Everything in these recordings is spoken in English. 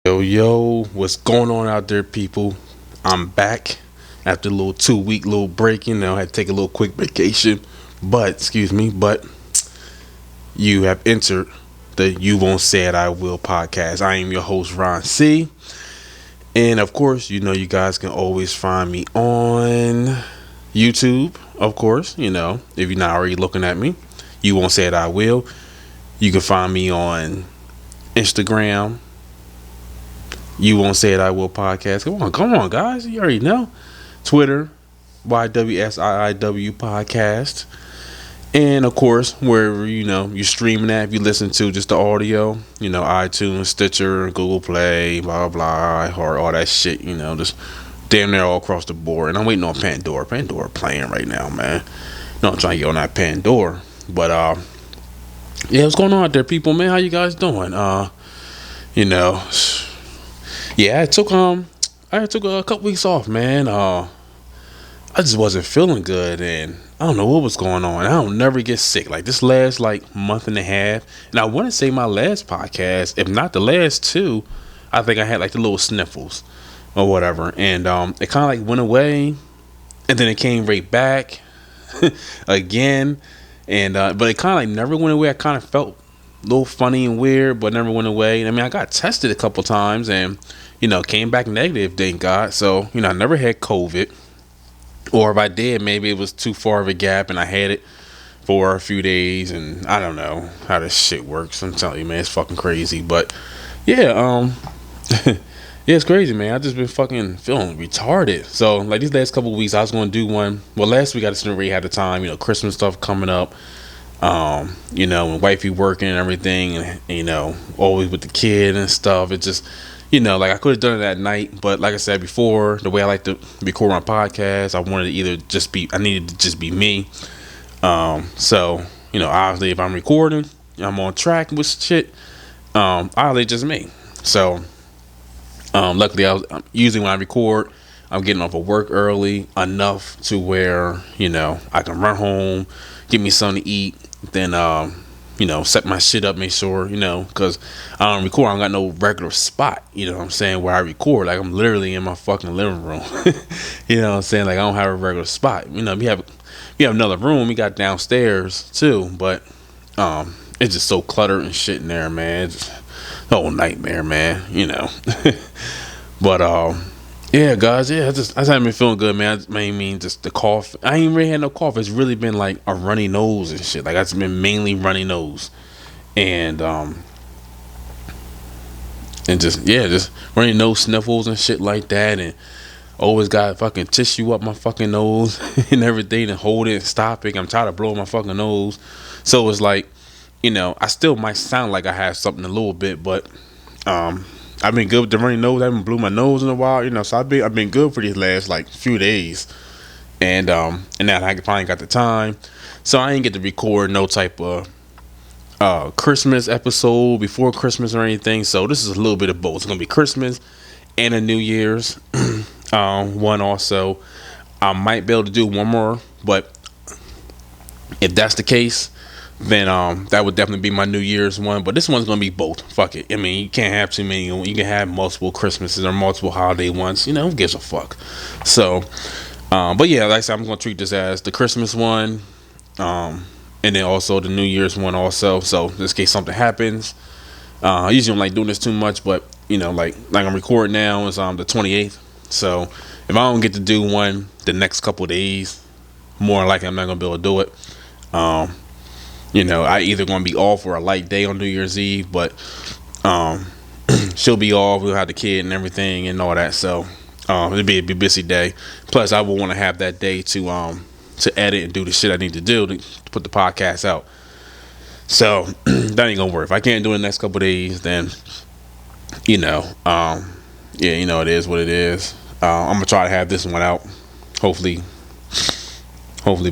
Yo, what's going on out there, people? I'm back after a little 2 week little break. I had to take a little quick vacation, but you have entered the You Won't Say It I Will podcast. I am your host, Ron C. And of course, you guys can always find me on YouTube, of course. If you're not already looking at me, You Won't Say It I Will. You can find me on Instagram. You Won't Say It I Will podcast. Come on, guys. You already know. Twitter, YWSIIW podcast. And of course, wherever you're streaming at, if you listen to just the audio, iTunes, Stitcher, Google Play, blah blah, Hart, all that shit, just damn near all across the board. And I'm waiting on Pandora. Pandora playing right now, man. No, I'm trying to get on that Pandora. But yeah, what's going on out there, people, man? How you guys doing? Yeah, I took a couple weeks off, man. I just wasn't feeling good, and I don't know what was going on. I don't never get sick. Like this last month and a half, and I want to say my last podcast, if not the last two, I think I had the little sniffles or whatever, and it kind of went away, and then it came right back again, and but it kind of never went away. I kind of felt a little funny and weird, but never went away. I mean, I got tested a couple times, and came back negative, thank God. So I never had COVID. Or if I did, maybe it was too far of a gap and I had it for a few days, and I don't know how this shit works. I'm telling you, man, it's fucking crazy. But yeah, yeah, it's crazy, man. I just been fucking feeling retarded. So these last couple of weeks, I was gonna do one. Well, last week I just didn't really have the time. Christmas stuff coming up. When wifey working and everything, and always with the kid and stuff. It just I could have done it at night, but like I said before, the way I like to record my podcast, I needed to just be me. So, obviously if I'm recording, I'm on track with shit, obviously just me. So, luckily usually when I record, I'm getting off of work early enough to where, I can run home, get me something to eat, then, set my shit up, make sure, because I don't record, I don't got no regular spot, what I'm saying, where I record. I'm literally in my fucking living room. What I'm saying? I don't have a regular spot. We have another room, we got downstairs too, but it's just so cluttered and shit in there, man. It's a whole nightmare, man, But yeah, guys, I haven't been feeling good, man. I mean, just the cough. I ain't really had no cough. It's really been a runny nose and shit. It's been mainly runny nose, and just runny nose, sniffles and shit like that, and always got fucking tissue up my fucking nose and everything, and hold it and stop it. I'm tired of blowing my fucking nose, so it's I still might sound like I have something a little bit, but I've been good with the runny nose. I haven't blew my nose in a while, so I've been good for these last few days, and now I finally got the time, so I ain't get to record no type of Christmas episode before Christmas or anything. So this is a little bit of both. It's gonna be Christmas and a New Year's one also. I might be able to do one more, but if that's the case, then that would definitely be my New Year's one. But this one's gonna be both. Fuck it. I mean, you can't have too many. You can have multiple Christmases or multiple holiday ones. Who gives a fuck? So, but yeah, like I said, I'm gonna treat this as the Christmas one, and then also the New Year's one also. So, just in case something happens, I usually don't like doing this too much, but like I'm recording now is the 28th. So, if I don't get to do one the next couple of days, more likely I'm not gonna be able to do it. I either gonna be off or a light day on New Year's Eve, but she'll be off. We'll have the kid and everything and all that, so it'll be a busy day. Plus, I will want to have that day to edit and do the shit I need to do to put the podcast out. So that ain't gonna work. If I can't do it in the next couple of days, then it is what it is. I'm gonna try to have this one out, hopefully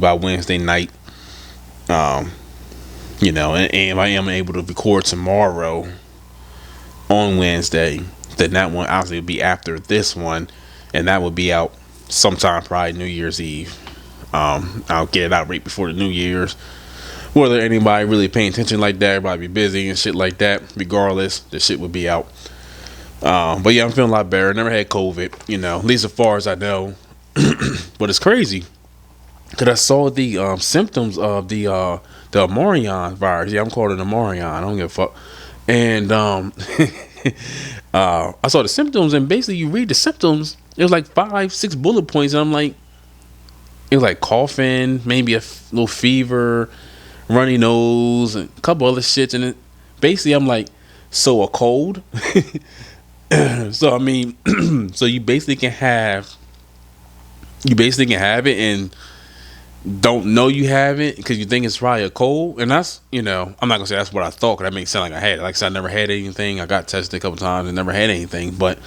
by Wednesday night. And if I am able to record tomorrow on Wednesday, then that one obviously will be after this one, and that will be out sometime probably New Year's Eve. I'll get it out right before the New Year's. Whether anybody really paying attention like that, everybody be busy and shit like that, regardless, the shit would be out. But yeah, I'm feeling a lot better. Never had COVID, at least as far as I know. But it's crazy because I saw the symptoms of the Amarion virus. Yeah, I'm calling it Amarion. I don't give a fuck. And I saw the symptoms, and basically, you read the symptoms. It was like 5, 6 bullet points, and I'm like, it was like coughing, maybe a little fever, runny nose, and a couple other shits. And basically, I'm like, so a cold. So I mean, so you basically can have it and don't know you have it because you think it's probably a cold. And that's, I'm not gonna say that's what I thought, because that makes it sound like I had it. Like I said, I never had anything. I got tested a couple times and never had anything. But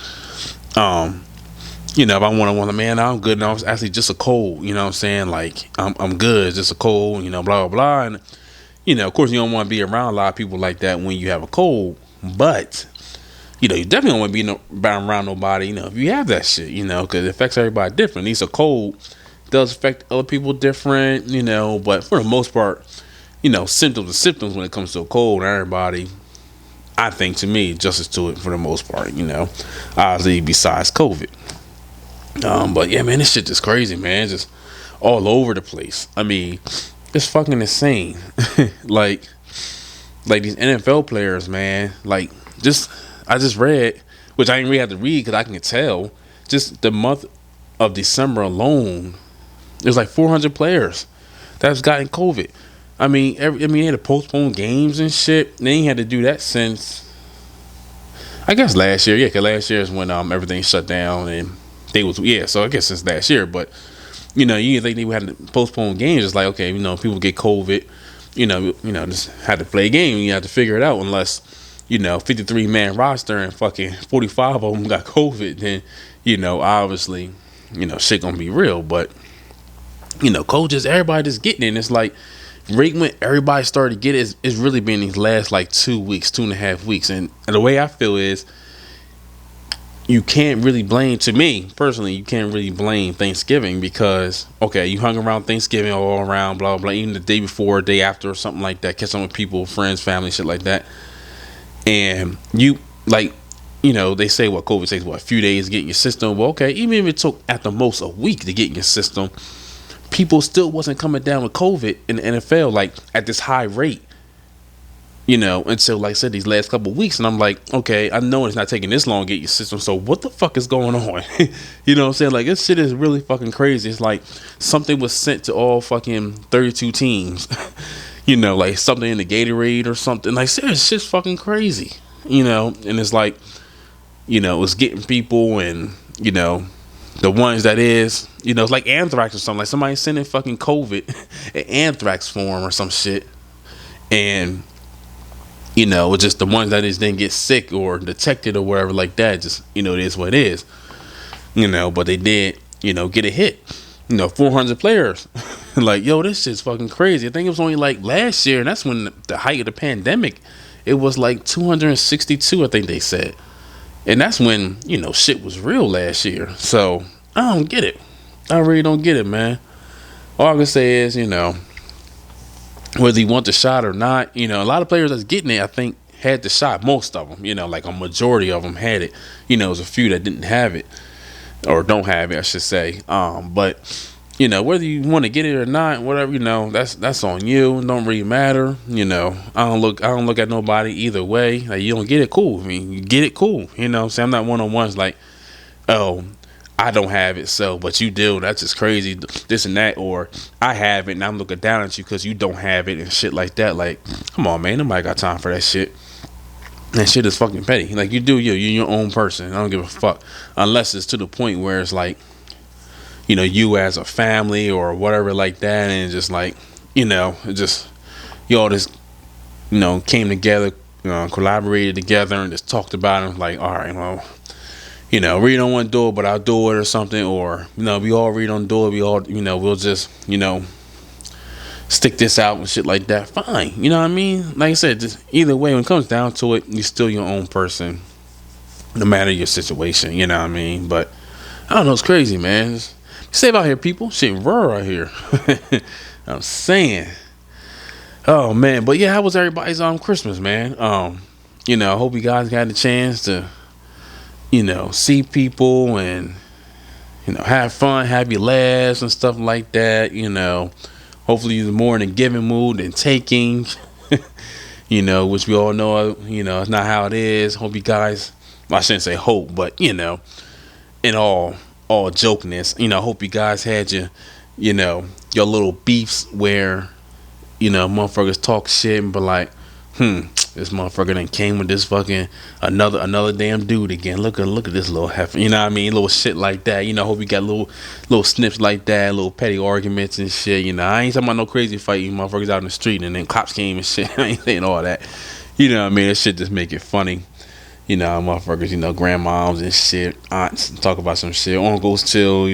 if I want to, man, I'm good. No, it's actually just a cold. You know what I'm saying? Like I'm good. It's just a cold. Blah blah blah. And of course, you don't want to be around a lot of people like that when you have a cold. But you definitely don't want to be around nobody. If you have that shit. Because it affects everybody different. At least a cold does affect other people different. But for the most part, symptoms are symptoms when it comes to a cold. And everybody, I think, to me, justice to it for the most part. Obviously besides COVID. But yeah, man, this shit just crazy, man. Just all over the place. I mean, it's fucking insane. like these NFL players, man. I just read, which I didn't really have to read because I can tell. Just the month of December alone, there's like 400 players that's gotten COVID. I mean, they had to postpone games and shit. They ain't had to do that since, I guess, last year. Yeah, because last year is when everything shut down and. So I guess since last year, but you think they had to postpone games. It's like, okay, people get COVID, just had to play a game. You have to figure it out unless 53-man roster and fucking 45 of them got COVID. Then obviously shit gonna be real. But coaches, everybody just getting it. And it's like right when everybody started to get it, it's really been these last like 2 weeks, 2.5 weeks, and the way I feel is. You can't really blame, to me personally, you can't really blame Thanksgiving because, okay, you hung around Thanksgiving all around, blah, blah, even the day before, day after, or something like that, catch up with people, friends, family, shit like that. And you, they say what COVID takes, a few days to get in your system. Well, okay, even if it took at the most a week to get in your system, people still wasn't coming down with COVID in the NFL, like, at this high rate. Until, like I said, these last couple of weeks. And I'm like, okay, I know it's not taking this long to get your system. So what the fuck is going on? You know what I'm saying? Like, this shit is really fucking crazy. It's like something was sent to all fucking 32 teams. Like something in the Gatorade or something. Like, serious shit's fucking crazy. And it's like, it's getting people and, the ones that is, it's like anthrax or something. Like somebody sending fucking COVID in anthrax form or some shit. And it's just the ones that just didn't get sick or detected or whatever like that. Just, it is what it is. But they did, get a hit. 400 players. Like, yo, this shit's fucking crazy. I think it was only like last year, and that's when the height of the pandemic, it was like 262, I think they said. And that's when, shit was real last year. So, I don't get it. I really don't get it, man. All I can say is, whether you want the shot or not, a lot of players that's getting it, I think, had the shot. Most of them, like a majority of them had it. There's a few that didn't have it or don't have it, I should say. But whether you want to get it or not, whatever, that's on you. It don't really matter. I don't look at nobody either way. Like, you don't get it, cool. I mean, you get it, cool. I'm saying, I'm not one on ones like, oh, I don't have it, so, but you do, that's just crazy, this and that, or I have it and I'm looking down at you because you don't have it and shit like that. Like, come on, man, nobody got time for that shit. That shit is fucking petty. Like, you're your own person. I don't give a fuck, unless it's to the point where it's like, you as a family or whatever like that, and just like, it just, you all just, came together, collaborated together and just talked about it. Like, all right, well, really don't want to do it, but I'll do it or something. Or, we all really don't do it. We all, we'll just, stick this out and shit like that. Fine. You know what I mean? Like I said, just either way, when it comes down to it, you're still your own person, no matter your situation. You know what I mean? But I don't know. It's crazy, man. Be safe out here, people. Shit raw out here. I'm saying. Oh, man. But yeah, how was everybody's Christmas, man? I hope you guys got the chance to see people and have fun, happy laughs and stuff like that. Hopefully you're more in a giving mood than taking. Which we all know, it's not how it is. Hope you guys, well, I shouldn't say hope, but in all jokeness, hope you guys had your little beefs where motherfuckers talk shit and be like, this motherfucker done came with this fucking another damn dude again. Look at this little heifer. You know what I mean? Little shit like that. Hope you got little snips like that, little petty arguments and shit. I ain't talking about no crazy fighting motherfuckers out in the street and then cops came and shit. I ain't saying all that. You know what I mean? That shit just make it funny. Motherfuckers, grandmoms and shit, aunts talk about some shit, uncles chill,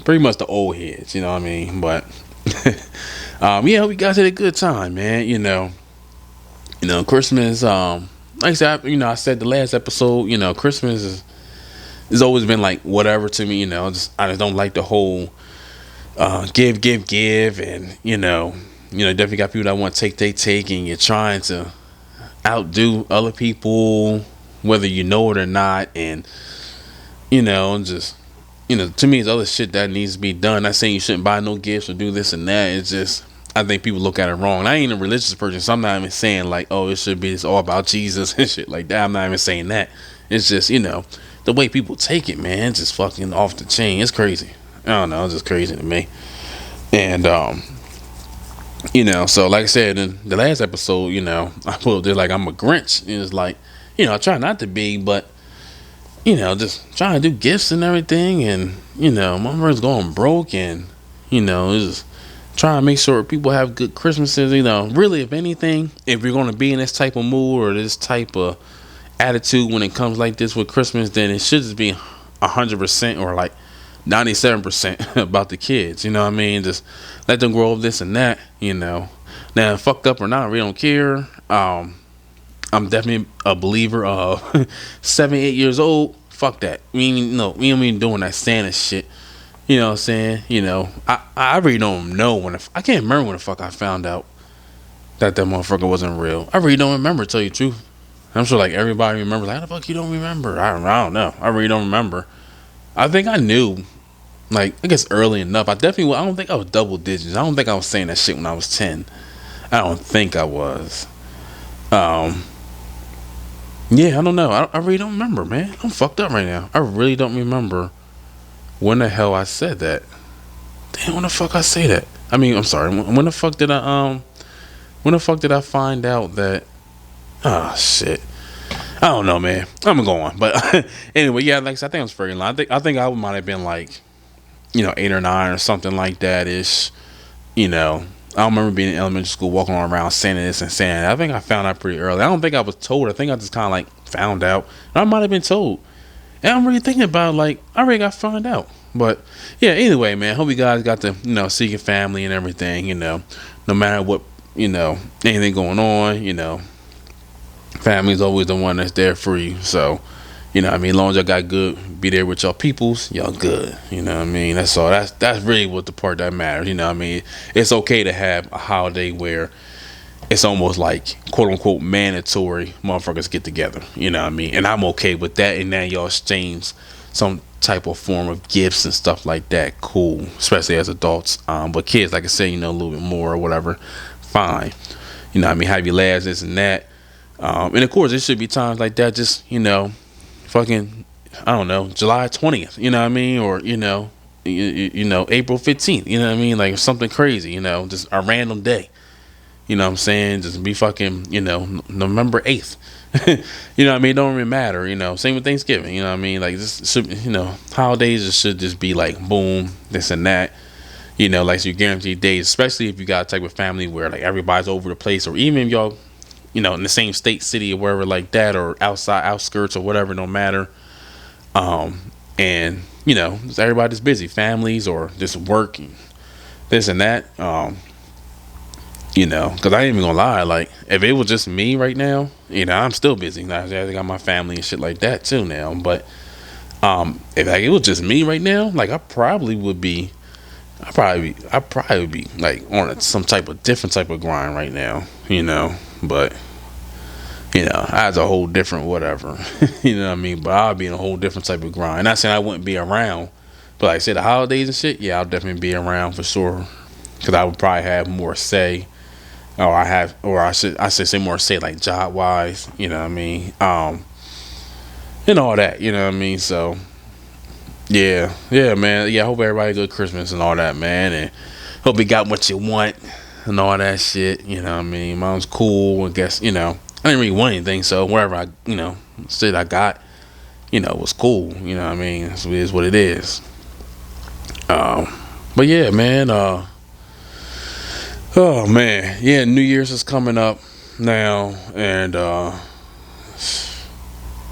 pretty much the old heads, you know what I mean? But yeah, we guys had a good time, man. Christmas, like I said, I said the last episode, Christmas has always been like whatever to me, I just don't like the whole give, and definitely got people that want to take, and you're trying to outdo other people, whether you know it or not, and just to me, it's other shit that needs to be done. Not saying you shouldn't buy no gifts or do this and that. It's just I think people look at it wrong. And I ain't a religious person, so I'm not even saying like, oh, it's all about Jesus and shit like that. I'm not even saying that. It's just the way people take it, man, it's just fucking off the chain. It's crazy. I don't know. It's just crazy to me. And so like I said in the last episode, I put there like I'm a Grinch. And it's like, I try not to be, but just trying to do gifts and everything, and my friend's going broke, and just trying to make sure people have good Christmases. Really, if anything, if you're going to be in this type of mood or this type of attitude when it comes like this with Christmas, then it should just be 100% or like 97% about the kids. You know what I mean? Just let them grow up this and that. Now fucked up or not, we don't care. I'm definitely a believer of 7, 8 years old. Fuck that. We don't even doing that Santa shit. You know what I'm saying? I really don't know I can't remember when the fuck I found out that motherfucker wasn't real. I really don't remember, to tell you the truth. I'm sure like everybody remembers. Like, how the fuck you don't remember? I don't know. I really don't remember. I think I knew, like, I guess early enough. I don't think I was double digits. I don't think I was saying that shit when I was 10. I don't think I was. Yeah, I don't know. I really don't remember, man. I'm fucked up right now. I really don't remember when the hell I said that. Damn, when the fuck I say that? I mean, I'm sorry. When the fuck did I find out that? Oh shit. I don't know, man. I'm gonna go on, but anyway, yeah. Like I said, I think I was very young. I think I might have been like, 8 or 9 or something like that ish. I don't remember being in elementary school walking around saying this and saying that. I think I found out pretty early. I don't think I was told. I think I just kind of like found out. And I might have been told. And I'm really thinking about like, I already got found out. But yeah, anyway, man, hope you guys got to, see your family and everything, no matter what, anything going on, family's always the one that's there for you. So, I mean, as long as y'all got good, be there with y'all peoples, y'all good. You know what I mean? That's all. That's really what the part that matters. You know what I mean? It's okay to have a holiday where it's almost like quote unquote mandatory motherfuckers get together. You know what I mean? And I'm okay with that. And then y'all exchange some type of form of gifts and stuff like that. Cool, especially as adults. But kids, like I said, a little bit more or whatever. Fine. You know what I mean? Have your laughs, this and that. And of course, there should be times like that. Just fucking, I don't know, July 20th, you know what I mean? Or, April 15th, you know what I mean? Like something crazy, just a random day. You know what I'm saying? Just be fucking, November 8th. You know what I mean? It don't even matter, Same with Thanksgiving, you know what I mean? Like this should, holidays just should just be like boom, this and that. Like so you guaranteed days, especially if you got a type of family where like everybody's over the place, or even if y'all in the same state, city, or wherever like that, or outskirts or whatever, no matter. And just everybody's busy, families or just working, this and that. Because I ain't even gonna lie, like if it was just me right now, I'm still busy. Now I got my family and shit like that too now. But if like, it was just me right now, like I probably would be like on some type of different type of grind right now, But I was a whole different whatever. You know what I mean? But I'll be in a whole different type of grind. Not saying I wouldn't be around, but like I said, the holidays and shit, yeah, I'll definitely be around for sure. Cause I would probably have more say, or I should say more say like job wise. You know what I mean? And all that. You know what I mean? So yeah, yeah, man. Yeah, I hope everybody had a good Christmas and all that, man. And hope you got what you want and all that shit. You know what I mean? Mom's cool. I guess, I didn't really want anything. So whatever shit I got, was cool. You know what I mean? It is what it is. But yeah, man. Oh, man. Yeah, New Year's is coming up now. And I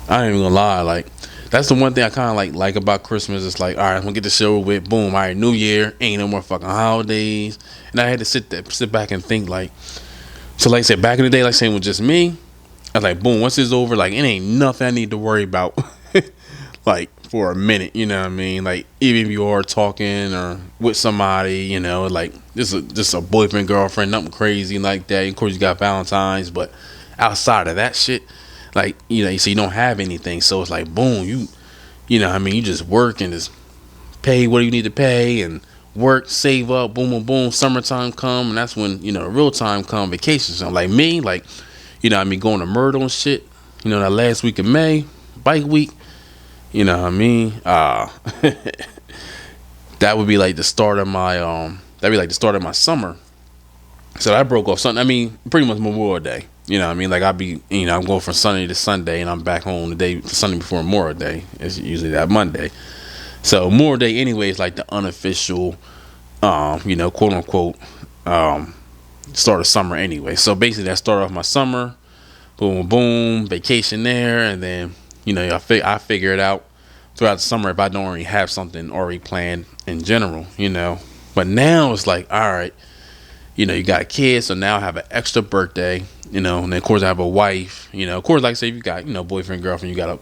ain't even gonna lie. Like, that's the one thing I kind of like about Christmas. It's like, all right, I'm gonna get the show with. Boom, all right, New Year, ain't no more fucking holidays. And I had to sit back and think like, so like I said, back in the day, like saying with just me, I was like, boom, once it's over, like it ain't nothing I need to worry about, like for a minute. You know what I mean? Like even if you are talking or with somebody, like just a boyfriend, girlfriend, nothing crazy like that. Of course, you got Valentine's, but outside of that shit, like so you don't have anything. So it's like, boom, you know what I mean, you just work and just pay what you need to pay and work, save up, boom, boom, boom. Summertime come, and that's when real time come. Vacations. So like me, like I mean, going to Myrtle and shit. That last week of May, bike week. You know what I mean? That would be like the start of my That'd be like the start of my summer. So that broke off Sunday. I mean, pretty much Memorial Day. You know what I mean? Like I'll be, I'm going from Sunday to Sunday, and I'm back home the day Sunday before Memorial Day. It's usually that Monday. So Memorial Day anyway is like the unofficial, quote unquote, start of summer anyway. So basically that started off my summer, boom, boom, vacation there, and then I figure it out throughout the summer if I don't already have something already planned in general, But now it's like, all right, you got a kid, so now I have an extra birthday, and then of course I have a wife, of course, like I say, if you got boyfriend, girlfriend, you got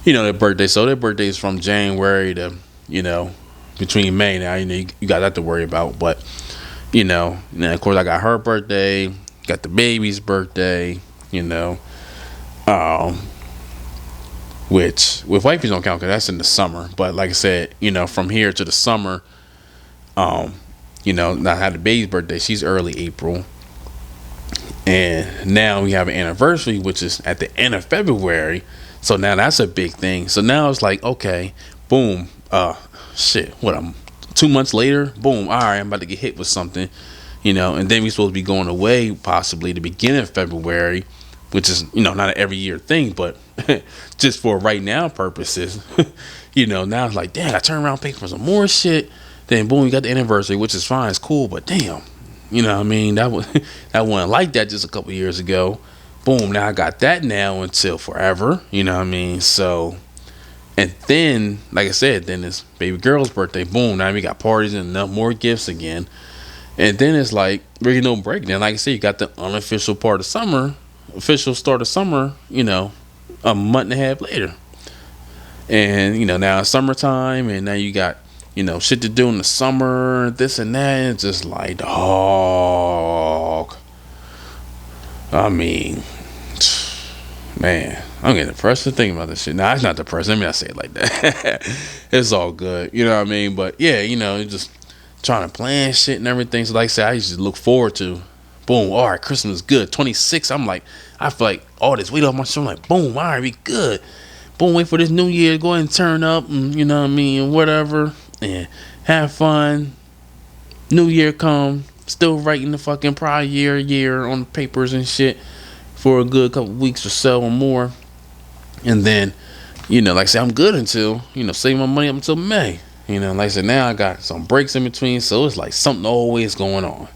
their birthday. So their birthday is from January to between May. Now you got that to worry about, but and of course I got her birthday, got the baby's birthday, which with wifey's don't count because that's in the summer. But like I said, from here to the summer, now I had the baby's birthday. She's early April, and now we have an anniversary, which is at the end of February. So now that's a big thing. So now it's like, okay, boom, shit. What, I'm 2 months later, boom. All right, I'm about to get hit with something, and then we're supposed to be going away possibly the beginning of February, which is not an every year thing, but just for right now purposes, now it's like, damn, I turn around, pay for some more shit. Then boom, you got the anniversary, which is fine, it's cool, but damn, what I mean, that wasn't like that just a couple years ago. Boom, now I got that now until forever, what I mean? So, and then, like I said, then it's baby girl's birthday. Boom, now we got parties and enough more gifts again. And then it's like, really no break. Then, like I said, you got the unofficial part of summer, official start of summer, a month and a half later. And, now it's summertime, and now you got, shit to do in the summer, this and that. And it's just like, dog. I mean, man, I'm getting depressed to think about this shit. Nah, it's not depressed. Let me not say it like that. It's all good. You know what I mean? But yeah, just trying to plan shit and everything. So like I said, I used to look forward to, boom, all right, Christmas is good. 26, I feel like all this weight off my shoulder. I'm like, boom, all right, we good. Boom, wait for this new year to go ahead and turn up and, what I mean, and whatever. And have fun. New year come. Still writing the fucking prior year on the papers and shit for a good couple weeks or so or more. And then, like I said, I'm good until, save my money up until May. Like I said, now I got some breaks in between, so it's like something always going on.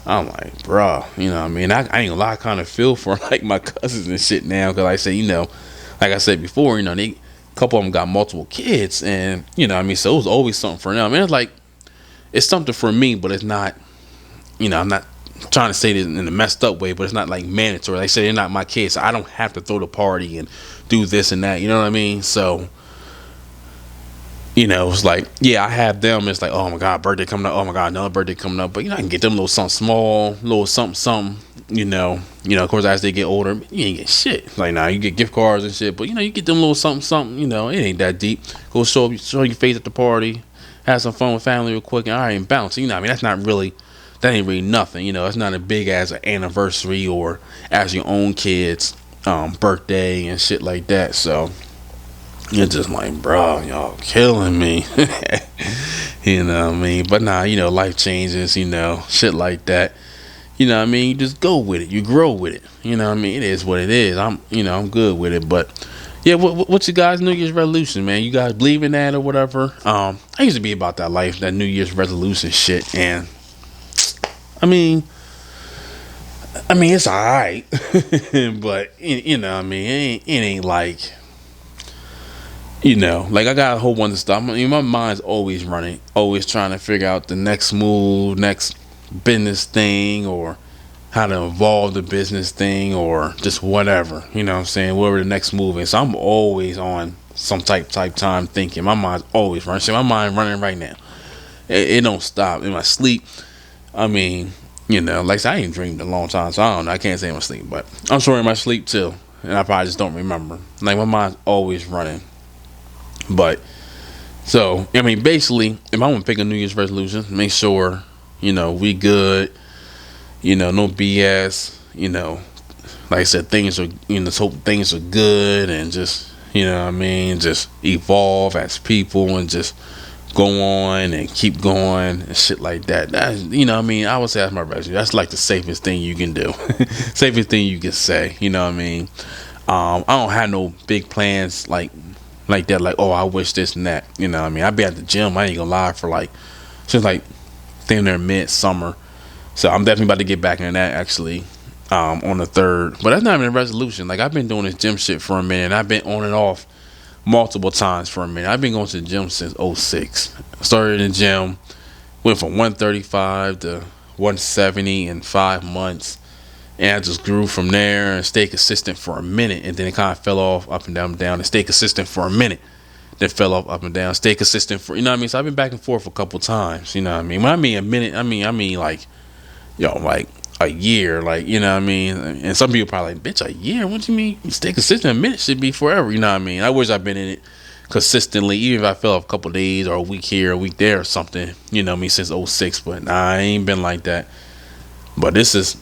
I'm like, bruh, what I mean? I ain't gonna lie, I kind of feel for like my cousins and shit now, because like I say, like I said before, they, a couple of them got multiple kids, and what I mean, so it was always something for them. I mean, it's like, it's something for me, but it's not, I'm not trying to say this in a messed up way, but it's not like mandatory. Like I said, they're not my kids, so I don't have to throw the party and do this and that. You know what I mean? So, like I said, I'm good until, save my money up until May. Like I said, now I got some breaks in between, so it's like something always going on. I'm like, bruh, what I mean? It's like, it's something for me, but it's not, I'm not trying to say this in a messed up way, but it's not like mandatory. Like I said, they're not my kids, so I don't have to throw the party and do this and that. You know what I mean? So It's like, yeah, I have them. It's like, oh my god, birthday coming up. Oh my god, another birthday coming up. But I can get them a little something small, little something, something. Of course, as they get older, you ain't get shit. Like now, you get gift cards and shit. But you get them little something, something. It ain't that deep. Go show your face at the party, have some fun with family real quick, and all right, and bounce. That's not really, that ain't really nothing. It's not as big as an anniversary or as your own kid's birthday and shit like that. So. It's just like, bro, y'all killing me. You know what I mean? But nah, life changes, shit like that. You just go with it. You grow with it. It is what it is. I'm good with it. But yeah, what's your guys' New Year's resolution, man? You guys believe in that or whatever? I used to be about that life, that New Year's resolution shit. And it's alright. But, it ain't like, like I got a whole bunch of stuff. My mind's always running, always trying to figure out the next move, next business thing, or how to evolve the business thing, or just whatever. You know what I'm saying? Whatever the next move is. So I'm always on some type time thinking. My mind's always running. So my mind running right now. It don't stop in my sleep. Like I said, I ain't dreamed in a long time, so I don't know. I can't say in my sleep, but I'm sure in my sleep too, and I probably just don't remember. Like my mind's always running. But so basically, if I want to pick a New Year's resolution, make sure we good, no BS, like I said, things are hope things are good, and just just evolve as people and just go on and keep going and shit like that. That's I would say that's my resolution. That's like the safest thing you can do, safest thing you can say. I don't have no big plans like that, like, oh, I wish this and that. I be at the gym, I ain't gonna lie, for like since like staying there mid-summer. So I'm definitely about to get back in that actually, on the 3rd. But that's not even a resolution. Like I've been doing this gym shit for a minute. I've been on and off multiple times for a minute. I've been going to the gym since '06. Started in the gym, went from 135 to 170 in 5 months. And I just grew from there and stayed consistent for a minute. And then it kind of fell off, up and down, and stayed consistent for a minute. Then fell off, up and down, stayed consistent for, So I've been back and forth a couple times, When I mean a minute, I mean like, like a year, like, And some people probably like, bitch, a year? What do you mean? Stay consistent, a minute should be forever, I wish I've been in it consistently, even if I fell off a couple days or a week here, a week there or something, since '06. But nah, I ain't been like that. But this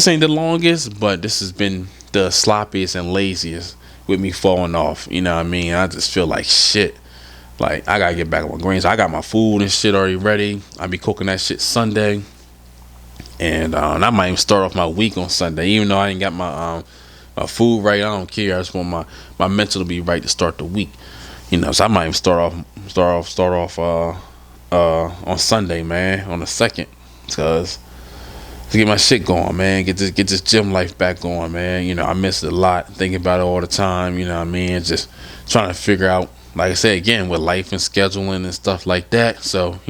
ain't the longest, but this has been the sloppiest and laziest with me falling off. I just feel like shit. Like I gotta get back on my greens. I got my food and shit already ready. I be cooking that shit Sunday, and I might even start off my week on Sunday, even though I ain't got my food right. I don't care. I just want my mental to be right to start the week. So I might even start off on Sunday, man, on the 2nd, because to get my shit going, man. Get this gym life back going, man. I miss it a lot. Thinking about it all the time. Just trying to figure out, like I said again, with life and scheduling and stuff like that. So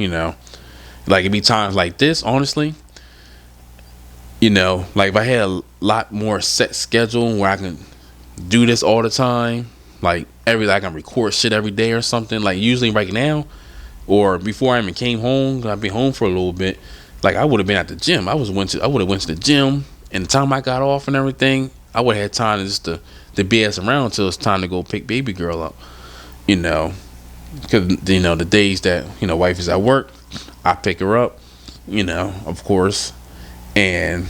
like it be times like this, honestly. Like if I had a lot more set schedule where I can do this all the time, like I can record shit every day or something. Like usually right now, or before I even came home, I've been home for a little bit. Like I would have been at the gym. I would have went to the gym, and the time I got off and everything, I would have had time to BS around until it's time to go pick baby girl up. Because the days that wife is at work, I pick her up. Of course, and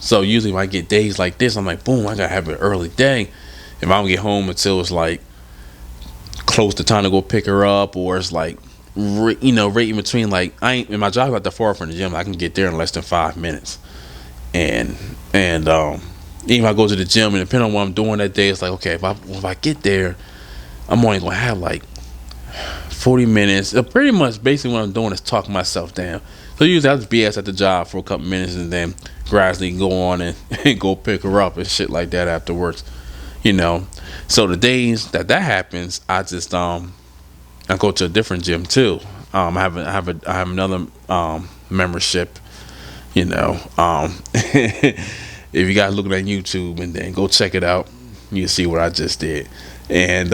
so usually when I get days like this, I'm like, boom, I gotta have an early day. If I don't get home until it's like close to time to go pick her up, or it's like right in between, like I ain't in my job at the far from the gym, I can get there in less than 5 minutes. And even if I go to the gym, and depending on what I'm doing that day, it's like, okay, if I get there, I'm only gonna have like 40 minutes. Pretty much basically what I'm doing is talking myself down. So usually I just BS at the job for a couple minutes and then gradually go on and go pick her up and shit like that afterwards. So the days that happens, I just I go to a different gym too. I have another membership. If you guys looking at YouTube and then go check it out, you see what I just did. And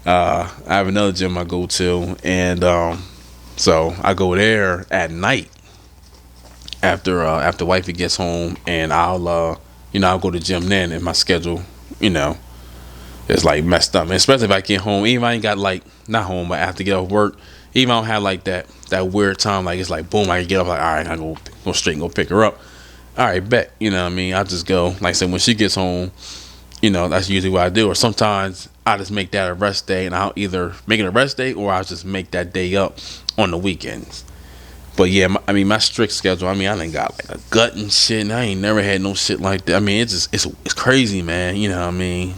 I have another gym I go to, and so I go there at night after wifey gets home, and I'll go to the gym then if my schedule, you know, is like messed up. And especially if I get home, even if I ain't got like not home, but I have to get off work. Even if I don't have like that weird time, like it's like boom, I can get up like all right, I go straight and go pick her up. All right, bet. You know what I mean? I just go like I said when she gets home. That's usually what I do. Or sometimes I just make that a rest day, and I'll either make it a rest day or I'll just make that day up on the weekends. But yeah, my strict schedule. I done got like a gut and shit, and I ain't never had no shit like that. It's crazy, man. You know what I mean?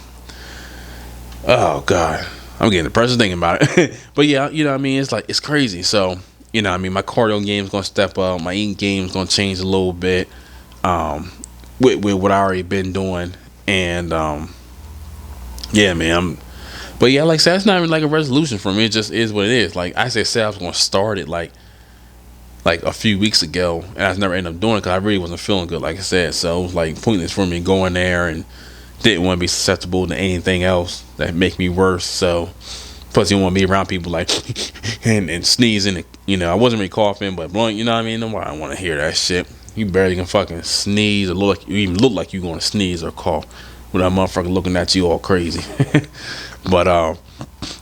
Oh God, I'm getting depressed thinking about it. But yeah, it's like it's crazy. So my cardio game's gonna step up. My eating game's gonna change a little bit. With what I already been doing, and yeah, man. But yeah, like I said, it's not even like a resolution for me. It just is what it is. Like I said I was gonna start it like a few weeks ago, and I just never ended up doing it because I really wasn't feeling good. Like I said, so it was like pointless for me going there and didn't want to be susceptible to anything else that make me worse. So plus you want to be around people like and sneezing. I wasn't really coughing, but blunt. You know what I mean? Nobody don't want to hear that shit. You barely can fucking sneeze or you even look like you gonna sneeze or cough with that motherfucker looking at you all crazy. But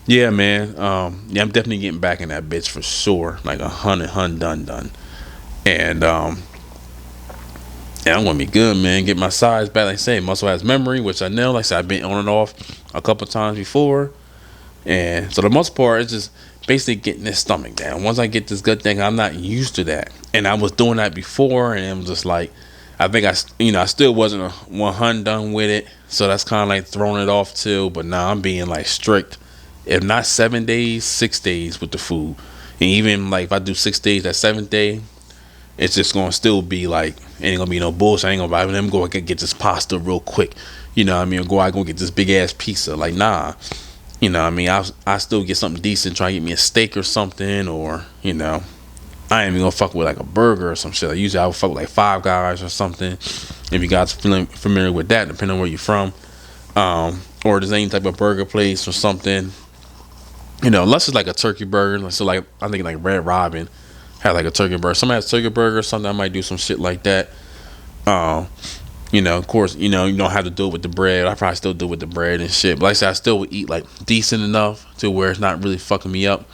yeah, man. Yeah, I'm definitely getting back in that bitch for sure. Like 100 done. And yeah, I'm gonna be good, man. Get my size back. Like I say, muscle has memory, which I know. Like I said, I've been on and off a couple times before. And so the most part is just basically getting this stomach down. Once I get this gut thing, I'm not used to that. And I was doing that before, and it was just like, I think I still wasn't 100 done with it. So that's kind of like throwing it off too. But now I'm being like strict. If not 7 days, 6 days with the food. And even like if I do 6 days, that 7th day, it's just gonna still be like ain't gonna be no bullshit. I ain't gonna buy them go get this pasta real quick. You know what I mean? Or go out and go get this big ass pizza. Like nah. You know what I mean? I still get something decent, try to get me a steak or something, or I ain't even gonna fuck with like a burger or some shit. Like usually I would fuck with like Five Guys or something. If you guys feeling familiar with that, depending on where you're from. Or there's any type of burger place or something. Unless it's like a turkey burger. So like I think like Red Robin had like a turkey burger. Somebody has turkey burger or something. I might do some shit like that. Of course, you don't have to do it with the bread. I probably still do it with the bread and shit. But like I said, I still would eat like decent enough to where it's not really fucking me up.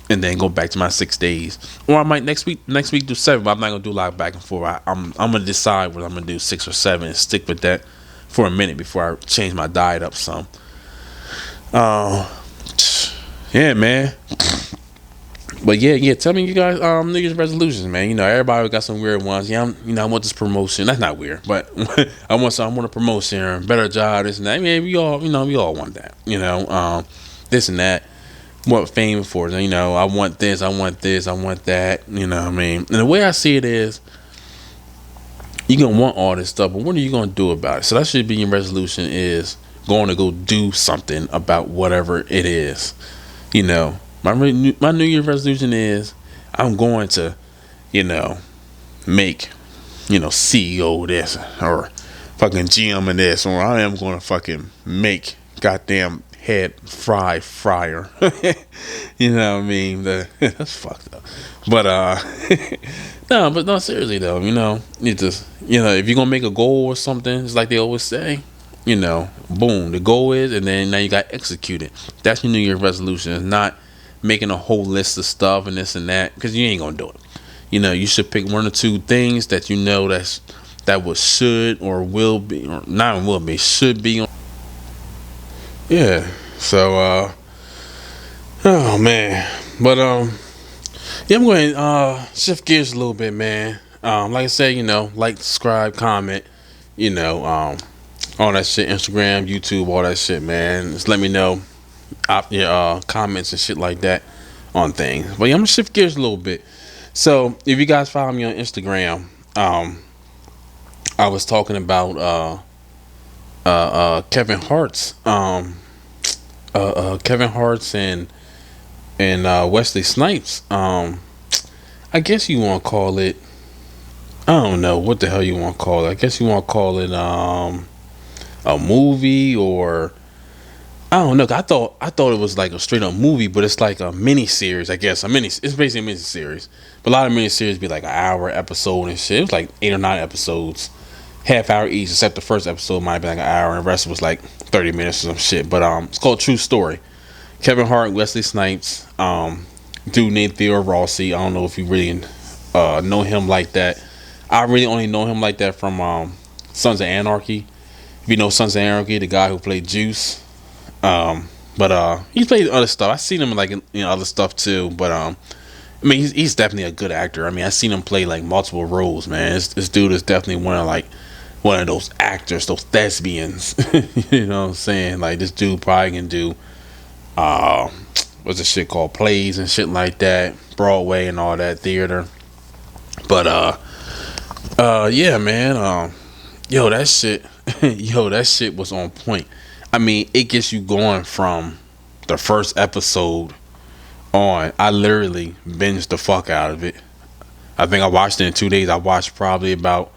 And then go back to my 6 days. Or I might next week do 7, but I'm not gonna do a lot of back and forth. I'm gonna decide whether I'm gonna do 6 or 7 and stick with that for a minute before I change my diet up some. Yeah, man. But yeah. Tell me you guys, New Year's resolutions, man. Everybody got some weird ones. Yeah, I want this promotion. That's not weird, but I want a promotion, better job, this and that. I mean, we all want that. This and that. What fame for? I want this. I want this. I want that. You know what I mean? And the way I see it is, you're gonna want all this stuff, but what are you gonna do about it? So that should be your resolution: is going to go do something about whatever it is. My New Year's resolution is I'm going to, make, CEO this or fucking GM of this, or I am going to fucking make goddamn head fryer. You know what I mean? That's fucked up. But no, seriously though, you just if you're gonna make a goal or something, it's like they always say. Boom, the goal is, and then now you got to execute it. That's your New Year's resolution. It's not making a whole list of stuff and this and that, because you ain't gonna do it. You should pick 1 or 2 things that that was should or will be, or not will be, should be. Yeah. So oh man, but yeah, I'm going to shift gears a little bit, man. Like I said, like, subscribe, comment, all that shit, Instagram, YouTube, all that shit, man. Just let me know your comments and shit like that on things. But yeah, I'm gonna shift gears a little bit. So if you guys follow me on Instagram, I was talking about Kevin Harts, Kevin Harts and Wesley Snipes. I guess you want to call it, I don't know what the hell you want to call it. I guess you want to call it a movie, or I don't know. I thought it was like a straight up movie, but it's like a mini series. I guess It's basically a mini series. But a lot of mini series be like an hour episode and shit. It was like 8 or 9 episodes, half hour each. Except the first episode might be like an hour, and the rest was like 30 minutes or some shit. But it's called True Story. Kevin Hart, Wesley Snipes, dude named Theo Rossi. I don't know if you really know him like that. I really only know him like that from Sons of Anarchy. If you know Sons of Anarchy, the guy who played Juice. But he played other stuff. I seen him in like other stuff too. But I mean he's definitely a good actor. I mean I seen him play like multiple roles. Man, this dude is definitely one of those actors, those thespians. You know what I'm saying? Like this dude probably can do what's the shit called, plays and shit like that, Broadway and all that theater. But yeah, man. Yo, that shit, that shit was on point. I mean, it gets you going from the first episode on. I literally binged the fuck out of it. I think I watched it in 2 days. I watched probably about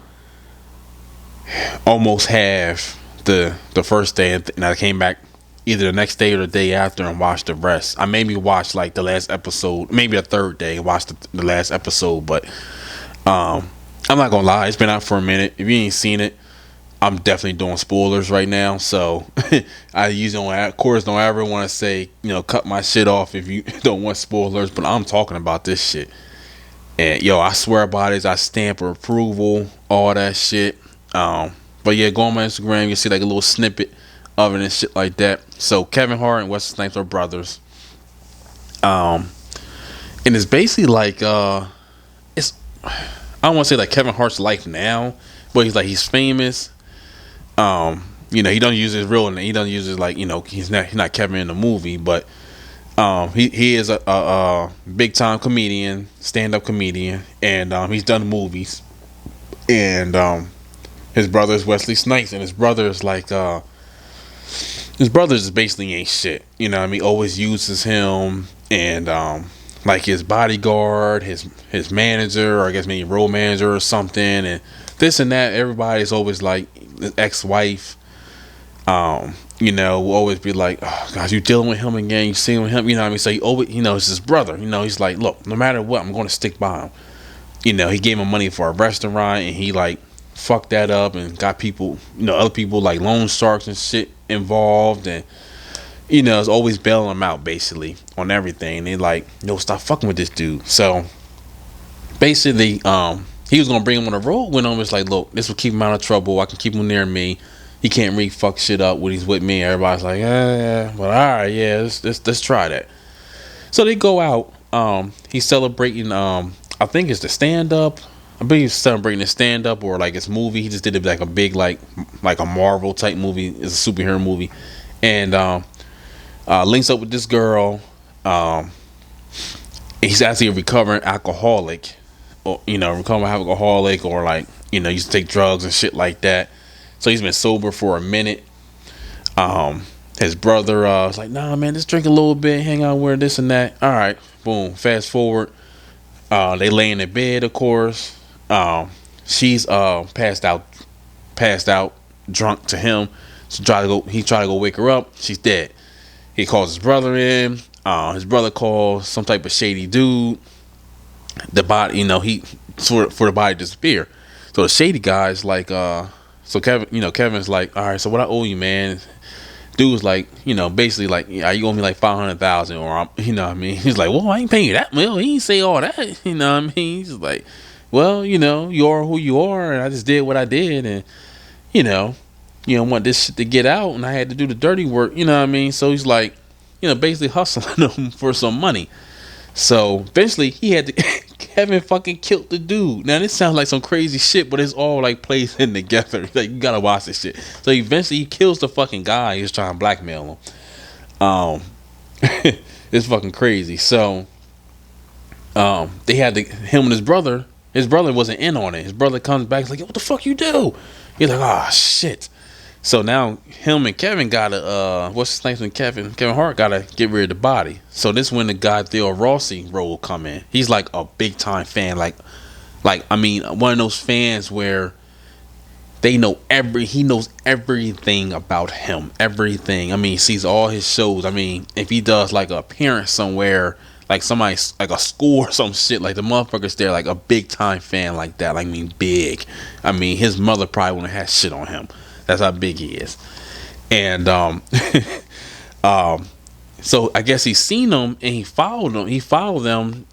almost half the first day, and I came back either the next day or the day after and watched the rest. I maybe watched like the last episode, maybe the third day, and watched the last episode. But I'm not gonna lie, it's been out for a minute. If you ain't seen it, I'm definitely doing spoilers right now. So I usually don't, of course, don't ever want to say, cut my shit off if you don't want spoilers. But I'm talking about this shit, and yo, I swear by this, I stamp approval, all that shit. But yeah, go on my Instagram, you see like a little snippet of it and shit like that. So Kevin Hart and Wesley Snipes are brothers. And it's basically like it's, I don't want to say like Kevin Hart's life now, but he's famous. He don't use his real name. He doesn't use his he's not Kevin in the movie, but he is a big time comedian, stand up comedian, and he's done movies. And his brother is Wesley Snipes, and his brother is his brothers basically ain't shit. You know what I mean? Always uses him and like his bodyguard, his manager, or I guess maybe road manager or something, and this and that. Everybody's always like his ex-wife. Will always be like, oh gosh, you dealing with him again, you seeing with him, you know what I mean? So he always, it's his brother, he's like, look, no matter what, I'm gonna stick by him. He gave him money for a restaurant and he like fucked that up and got people, other people like loan sharks and shit involved, and it's always bailing him out basically on everything. They like, no, stop fucking with this dude. So basically, he was gonna bring him on the road with him. It's like, look, this will keep him out of trouble. I can keep him near me. He can't really fuck shit up when he's with me. Everybody's like, yeah, but all right, yeah, let's try that. So they go out. He's celebrating. I think it's the stand up. I believe he's celebrating the stand up or like his movie. He just did it like a big like a Marvel type movie. It's a superhero movie, and links up with this girl. He's actually a recovering alcoholic, or recovering alcoholic, or like used to take drugs and shit like that. So he's been sober for a minute. His brother was like, nah, man, just drink a little bit, hang out with this and that. All right, boom. Fast forward, they lay in the bed, of course. She's passed out, drunk to him. So he tried to go wake her up. She's dead. He calls his brother in. His brother calls some type of shady dude. The body, he for the body to disappear. So the shady guy is like, so Kevin's like, all right, so what I owe you, man? Dude's like, basically like, yeah, you owe me like 500,000, or what I mean? He's like, well, I ain't paying you that much. He ain't say all that, you know what I mean? He's like, well, you are who you are, and I just did what I did, and you don't want this shit to get out, and I had to do the dirty work, you know what I mean? So he's like, basically hustling them for some money. So eventually he had to Kevin fucking killed the dude. Now this sounds like some crazy shit, but it's all like plays in together. Like you gotta watch this shit. So eventually he kills the fucking guy. He was trying to blackmail him. It's fucking crazy. So they had him and his brother. His brother wasn't in on it. His brother comes back. He's like, what the fuck you do? He's like, oh shit. So now him and Kevin gotta what's his name? When Kevin Hart gotta get rid of the body. So this when the guy Theo Rossi role come in. He's like a big time fan, like I mean one of those fans where he knows everything about him. Everything. I mean, he sees all his shows. I mean, if he does like a appearance somewhere, like somebody's like a school or some shit, like the motherfucker's there, like a big time fan like that. Like, I mean, big. I mean, his mother probably wouldn't have shit on him. That's how big he is. And so I guess he's seen them and he followed them. He followed them,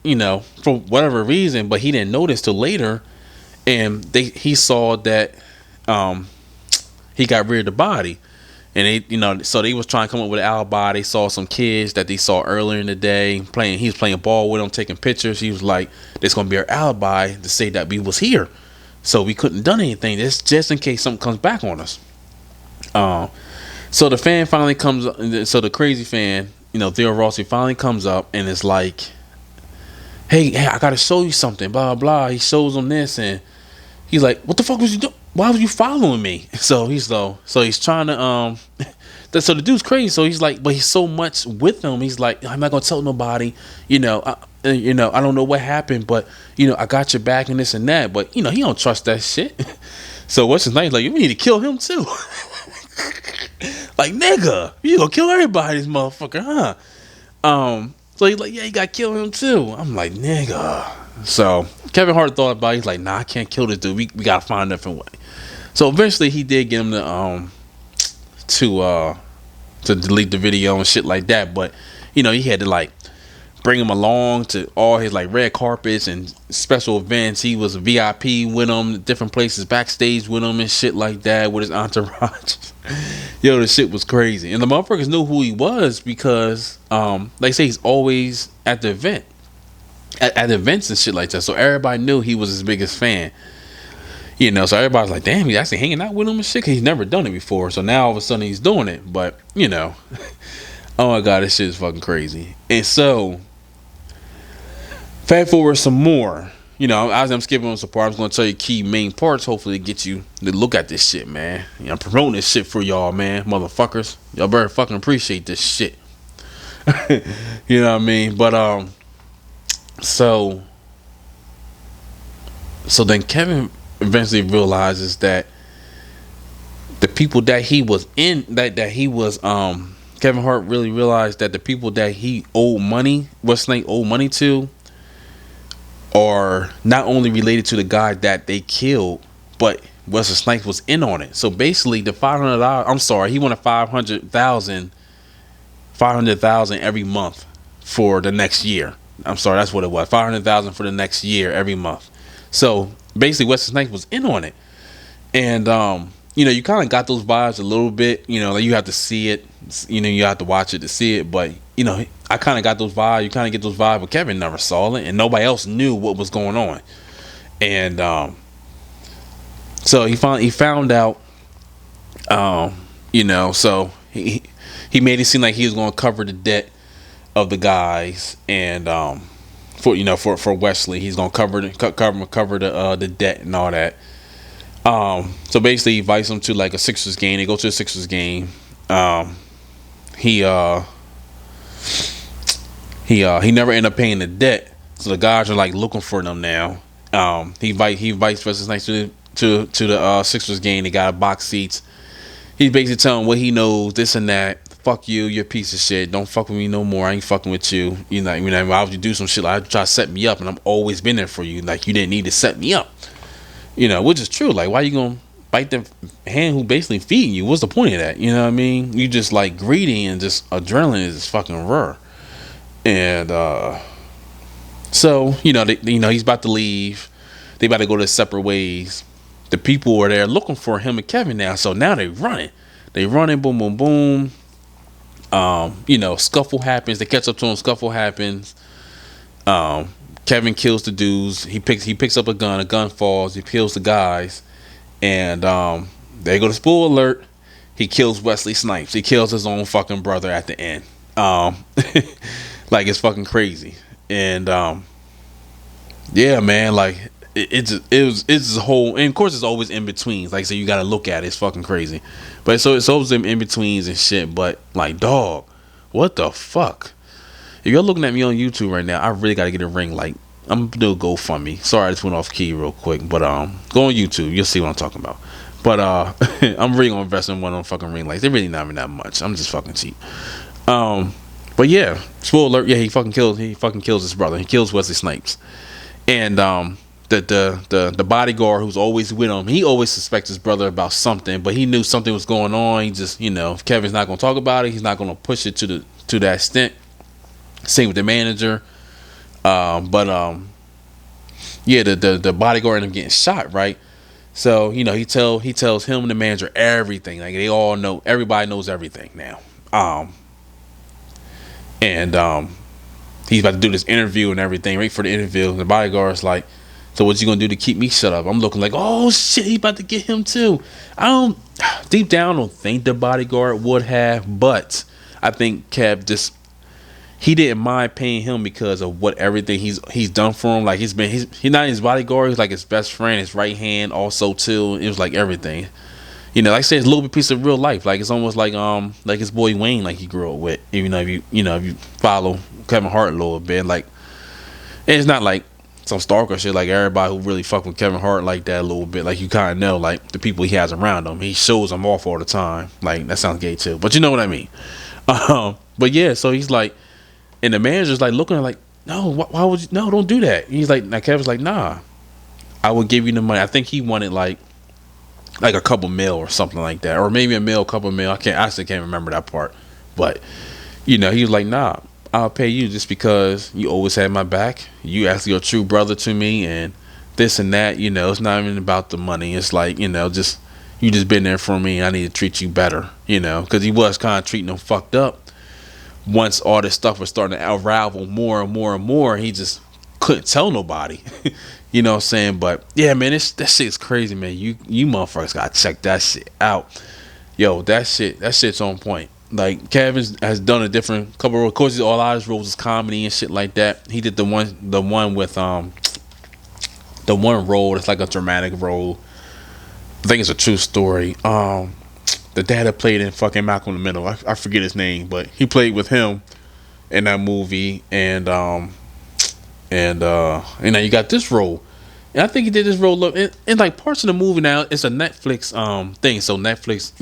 for whatever reason, but he didn't notice till later. And he saw that he got rid of the body, and so they was trying to come up with an alibi. They saw some kids that they saw earlier in the day playing. He was playing ball with them, taking pictures. He was like, "There's gonna be our alibi to say that we was here, so we couldn't done anything. This just in case something comes back on us." So the fan finally comes up. So the crazy fan, Theo Rossi, finally comes up and is like, hey, I gotta show you something, blah blah. He shows him this, and he's like, what the fuck was you doing? Why was you following me? So he's trying to so the dude's crazy. So he's like, but he's so much with him. He's like, I'm not gonna tell nobody. I don't know what happened, but I got your back and this and that. But he don't trust that shit. So what's his name? Like, you need to kill him too. Like, nigga, you gonna kill everybody, this motherfucker, huh? So he's like, yeah, you gotta kill him too. I'm like, nigga. So Kevin Hart thought about it. He's like, nah, I can't kill this dude. We gotta find a different way. So eventually he did get him to delete the video and shit like that. But he had to like bring him along to all his like red carpets and special events. He was a VIP with him, different places backstage with him and shit like that with his entourage. Yo, the shit was crazy. And the motherfuckers knew who he was because they say he's always at the event. At events and shit like that. So everybody knew he was his biggest fan. So everybody's like, damn, he's actually hanging out with him and shit, because he's never done it before. So now all of a sudden he's doing it. But, oh my God, this shit is fucking crazy. And so, fast forward some more. As I'm skipping on some parts, I'm going to tell you key main parts, hopefully to get you to look at this shit, man. I'm promoting this shit for y'all, man, motherfuckers. Y'all better fucking appreciate this shit. You know what I mean? But, so then Kevin eventually realizes that the people that he was in, that he was, Kevin Hart really realized that the people that he owed money, Wesley owed money to, are not only related to the guy that they killed, but Wesley Snipes was in on it. So basically, the $500, I'm sorry, he wanted $500,000 every month for the next year. I'm sorry, that's what it was. $500,000 for the next year every month. So basically, Wesley Snipes was in on it, and you kind of got those vibes a little bit. Like you have to see it. You have to watch it to see it. But I kind of got those vibes. You kind of get those vibes, but Kevin never saw it, and nobody else knew what was going on. And so he found out. So he made it seem like he was going to cover the debt of the guys, and for Wesley, he's gonna cover the debt and all that. So basically, he invites them to like a Sixers game. They go to a Sixers game. He never ended up paying the debt, so the guys are like looking for them now. He invites Wesley Snipes to the Sixers game. They got box seats. He's basically telling what he knows, this and that. Fuck you, you're a piece of shit. Don't fuck with me no more. I ain't fucking with you. Why would you do some shit like try to set me up, and I'm always been there for you. Like, you didn't need to set me up. Which is true. Like, why you gonna bite the hand who basically feeding you? What's the point of that? You know what I mean? You just like greedy, and just adrenaline is fucking rare. And so he's about to leave. They about to go their separate ways. The people are there looking for him and Kevin now. So now they running. Boom, boom, boom. Scuffle happens. They catch up to him. Scuffle happens. Kevin kills the dudes. He picks up a gun. A gun falls. He kills the guys. And they go to spool alert. He kills Wesley Snipes. He kills his own fucking brother at the end. Like, it's fucking crazy. And yeah, man. Like, it's a whole, and of course it's always in betweens. Like, so you gotta look at it. It's fucking crazy. But so it's always in betweens and shit. But like, dog, what the fuck? If you're looking at me on YouTube right now, I really gotta get a ring. Like, I'm gonna do a GoFundMe. Sorry, I just went off key real quick. But go on YouTube, you'll see what I'm talking about. But I'm really gonna invest in one of them fucking ring lights. They really not even that much. I'm just fucking cheap. But yeah, spoiler alert. Yeah, he fucking kills his brother. He kills Wesley Snipes, and the bodyguard who's always with him, he always suspects his brother about something, but he knew something was going on. He just, if Kevin's not gonna talk about it, he's not gonna push it to that extent. Same with the manager. But yeah, the bodyguard ended up getting shot, right? So he tells him and the manager everything. Like they all know, everybody knows everything now. And he's about to do this interview and everything. Right for the interview, and the bodyguard's like, "So what you gonna do to keep me shut up?" I'm looking like, "Oh shit, he about to get him too." Deep down, I don't think the bodyguard would have, but I think Kev he didn't mind paying him because of what everything he's done for him. Like he's not his bodyguard, he's like his best friend, his right hand also too. It was like everything. Like I said, it's a little bit piece of real life. Like it's almost like his boy Wayne, like he grew up with. Even though if you follow Kevin Hart a little bit, like it's not like some stalker shit. Like everybody who really fuck with Kevin Hart like that a little bit, like you kind of know like the people he has around him. He shows them off all the time. Like that sounds gay too, but you know what I mean. But yeah, so he's like. And the manager's like looking at like, no, why would you? No, don't do that. And he's like, now Kevin's like, nah, I will give you the money. I think he wanted like a couple mil or something like that, or maybe a couple mil. I still can't remember that part. But he was like, nah, I'll pay you just because you always had my back. You actually a true brother to me, and this and that. It's not even about the money. It's like just you just been there for me. And I need to treat you better. Because he was kind of treating him fucked up. Once all this stuff was starting to unravel more and more and more, he just couldn't tell nobody. You know what I'm saying? But yeah, man, that shit's crazy, man. You motherfuckers gotta check that shit out. Yo, that shit's on point. Like Kevin has done a different couple of courses. All of his roles is comedy and shit like that. He did the one with the one role that's like a dramatic role. I think it's a true story. The dad that played in fucking Malcolm in the Middle, I forget his name, but he played with him in that movie, and now you got this role, and I think he did this role in like parts of the movie. Now it's a Netflix thing, so Netflix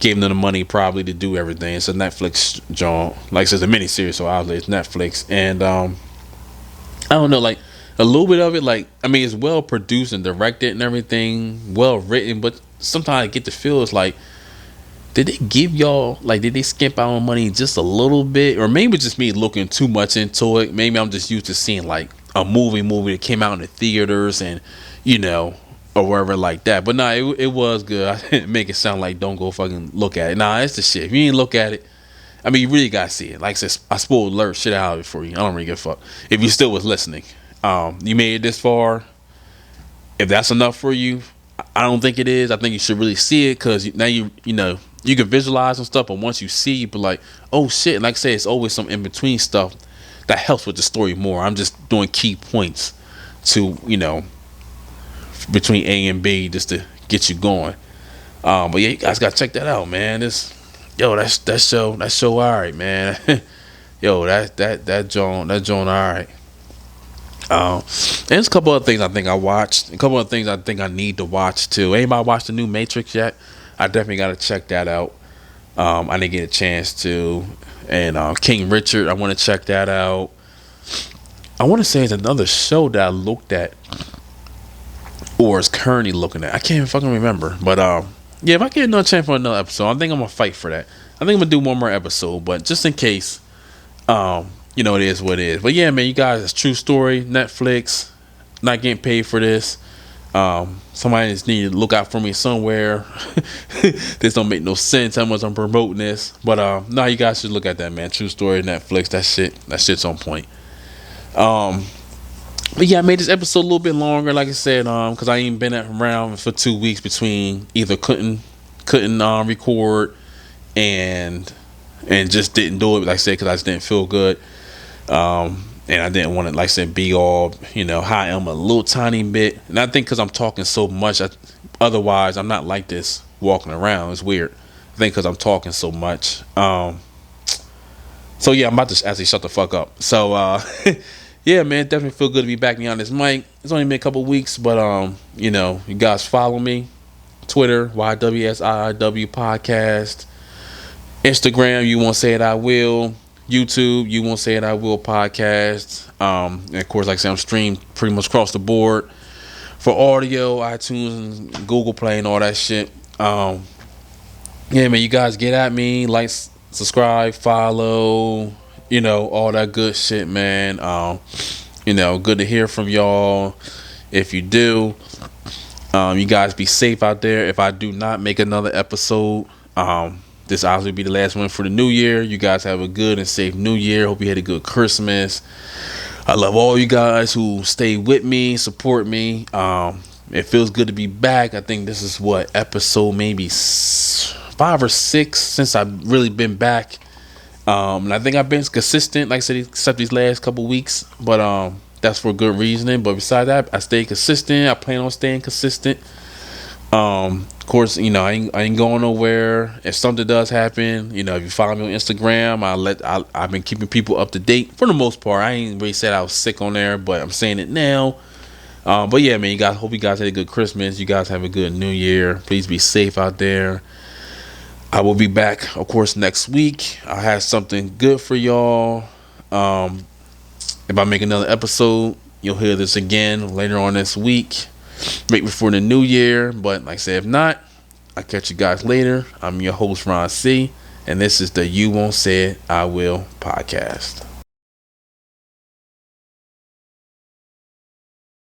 gave them the money probably to do everything. It's a Netflix joint, like it's a miniseries, so obviously it's Netflix, and I don't know, like a little bit of it, like I mean it's well produced and directed and everything, well written, but sometimes I get the feel it's like, did they give y'all, like, did they skimp out on money just a little bit? Or maybe just me looking too much into it. Maybe I'm just used to seeing like a movie that came out in the theaters and or wherever like that. But nah, it was good. I didn't make it sound like don't go fucking look at it. Nah, it's the shit. If you ain't look at it, I mean, you really gotta see it. Like I said, I spoiled alert shit out of it for you. I don't really give a fuck. If you still was listening, you made it this far. If that's enough for you, I don't think it is. I think you should really see it because now you can visualize and stuff, but once you see, you be like, oh shit. And like I say, it's always some in between stuff that helps with the story more. I'm just doing key points to between A and B just to get you going. But yeah, you guys gotta check that out, man. That show all right, man. Yo, that joint all right. And there's a couple other things I think I watched. A couple of things I think I need to watch too. Anybody watched the new Matrix yet? I definitely got to check that out. I didn't get a chance to. And King Richard, I want to check that out. I want to say it's another show that I looked at or is currently looking at. I can't even fucking remember. But yeah, if I get another chance for another episode, I think I'm going to fight for that. I think I'm going to do one more episode. But just in case, it is what it is. But yeah, man, you guys, it's true story. Netflix, not getting paid for this. Somebody just need to look out for me somewhere. This don't make no sense how much I'm promoting this. But no, you guys should look at that, man. True story, Netflix. That shit's on point. But yeah, I made this episode a little bit longer, like I said, because I ain't been around for 2 weeks between either couldn't record and just didn't do it, like I said, because I just didn't feel good. And I didn't want to, like I said, be all, high. I'm a little tiny bit. And I think because I'm talking so much, otherwise I'm not like this walking around. It's weird. I think because I'm talking so much. So yeah, I'm about to actually shut the fuck up. So yeah, man, definitely feel good to be back behind this mic. It's only been a couple weeks, but you guys follow me. Twitter, YWSIIW Podcast. Instagram, You Won't Say It, I Will. YouTube, You Won't Say It, I Will Podcast. And of course, like I said, I'm streamed pretty much across the board for audio, iTunes, and Google Play, and all that shit. Yeah, man, you guys get at me, like, subscribe, follow, all that good shit, man. Good to hear from y'all. If you do, you guys be safe out there. If I do not make another episode, this obviously be the last one for the new year. You guys have a good and safe new year. Hope you had a good Christmas. I love all you guys who stay with me, support me. It feels good to be back. I think this is episode maybe 5 or 6 since I've really been back. And I think I've been consistent, like I said, except these last couple weeks. But that's for good reasoning. But besides that, I stay consistent. I plan on staying consistent. Of course, I ain't going nowhere. If something does happen, if you follow me on Instagram, I've been keeping people up to date for the most part. I ain't really said I was sick on there, but I'm saying it now. But yeah, man, hope you guys had a good Christmas. You guys have a good New Year. Please be safe out there. I will be back, of course, next week. I have something good for y'all. If I make another episode, you'll hear this again later on this week, right before the new year. But like I said, if not, I'll catch you guys later. I'm your host, Ron C., and this is the You Won't Say It, I Will podcast.